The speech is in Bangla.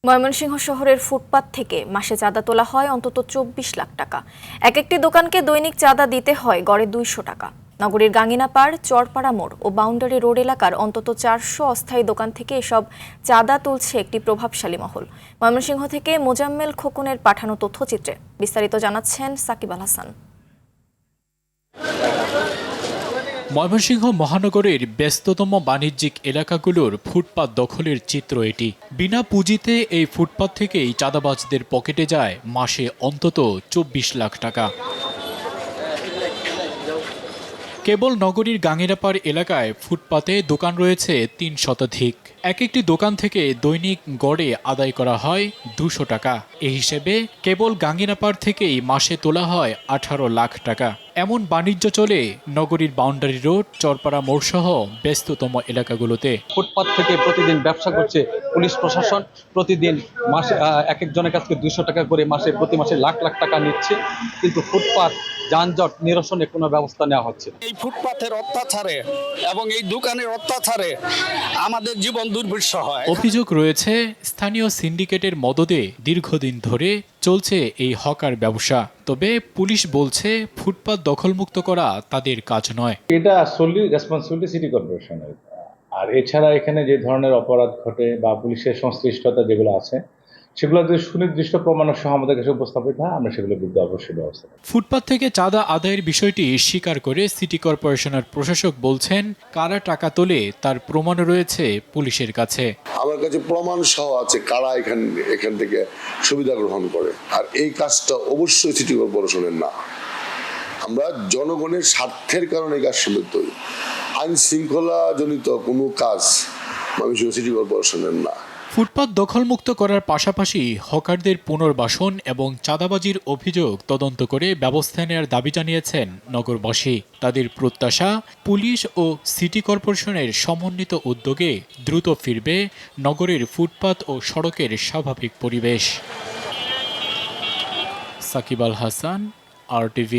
ময়মনসিংহ শহরের ফুটপাত থেকে মাসে চাঁদা তোলা হয় অন্তত ২৪ লাখ টাকা। একটি দোকানকে দৈনিক চাঁদা দিতে হয় গড়ে ২০০ টাকা। নগরীর গাঙ্গিনাপাড়, চরপাড়া মোড় ও বাউন্ডারি রোড এলাকার অন্তত ৪০০ অস্থায়ী দোকান থেকে এসব চাঁদা তুলছে একটি প্রভাবশালী মহল। ময়মনসিংহ থেকে মোজাম্মেল খোকনের পাঠানো তথ্যচিত্রে বিস্তারিত জানাচ্ছেন সাকিব আল হাসান। ময়মনসিংহ মহানগরের ব্যস্ততম বাণিজ্যিক এলাকাগুলোর ফুটপাত দখলের চিত্র এটি। বিনা পুঁজিতে এই ফুটপাত থেকেই চাঁদাবাজদের পকেটে যায় মাসে অন্তত ২৪ লাখ টাকা। কেবল নগরীর গাঙ্গিনাপাড় এলাকায় ফুটপাতে দোকান রয়েছে ৩ শতাধিক। একটি দোকান থেকে দৈনিক গড়ে আদায় করা হয় ২০০ টাকা। এই হিসেবে কেবল গাঙ্গিনাপাড় থেকেই মাসে তোলা হয় ১৮ লাখ টাকা। এমন বাণিজ্য চলে নগরীর বাউন্ডারি রোড, চরপাড়া মোড় সহ ব্যস্ততম এলাকাগুলোতে। ফুটপাত থেকে প্রতিদিন ব্যবসা করছে পুলিশ প্রশাসন। প্রতিদিন মাসে এক একজনের কাছ থেকে ২০০ টাকা করে প্রতি মাসে লাখ লাখ টাকা নিচ্ছে, কিন্তু ফুটপাত যানজট নিরসনে কোনো ব্যবস্থা নেওয়া হচ্ছে। এই ফুটপাথের অত্যাচারে এবং এই দোকানের অত্যাচারে আমাদের জীবন দুর্বিষহ হয়। অভিযোগ রয়েছে স্থানীয় সিন্ডিকেটের মদদে দীর্ঘদিন ধরে চলছে এই হকার ব্যবসা। তবে পুলিশ বলছে ফুটপাত দখলমুক্ত করা তাদের কাজ নয়। এটা আসলে রেসপন্সিবিলিটি সিটি কর্পোরেশনের। আর এছাড়া এখানে যে ধরনের অপরাধ ঘটে বা পুলিশের সংশ্লিষ্টতা যেগুলো আছে সেগুলো যদি সুনির্দিষ্ট প্রমাণ সহ আমাদের কাছে উপস্থাপিত হয়, আমরা সেগুলোর বিরুদ্ধে অবশ্যই ব্যবস্থা নেব। ফুটপাত থেকে চাঁদা আদায়ের বিষয়টি স্বীকার করে সিটি কর্পোরেশনের প্রশাসক বলছেন, কারা টাকা তোলে তার প্রমাণ রয়েছে পুলিশের কাছে। আমার কাছে প্রমাণ সহ আছে কারা এখান থেকে সুবিধা গ্রহণ করে। আর এই কাজটা অবশ্যই সিটি কর্পোরেশনের না। আমরা জনগণের স্বার্থের কারণে এই কাজ সীমিত হই। আইন শৃঙ্খলা জনিত কোনো কাজ ময়মনসিংহ সিটি কর্পোরেশনের না। ফুটপাত দখলমুক্ত করার পাশাপাশি হকারদের পুনর্বাসন এবং চাঁদাবাজির অভিযোগ তদন্ত করে ব্যবস্থা নেওয়ার দাবি জানিয়েছেন নগরবাসী। তাদের প্রত্যাশা, পুলিশ ও সিটি কর্পোরেশনের সমন্বিত উদ্যোগে দ্রুত ফিরবে নগরের ফুটপাত ও সড়কের স্বাভাবিক পরিবেশ। সাকিব আল হাসান, RTV।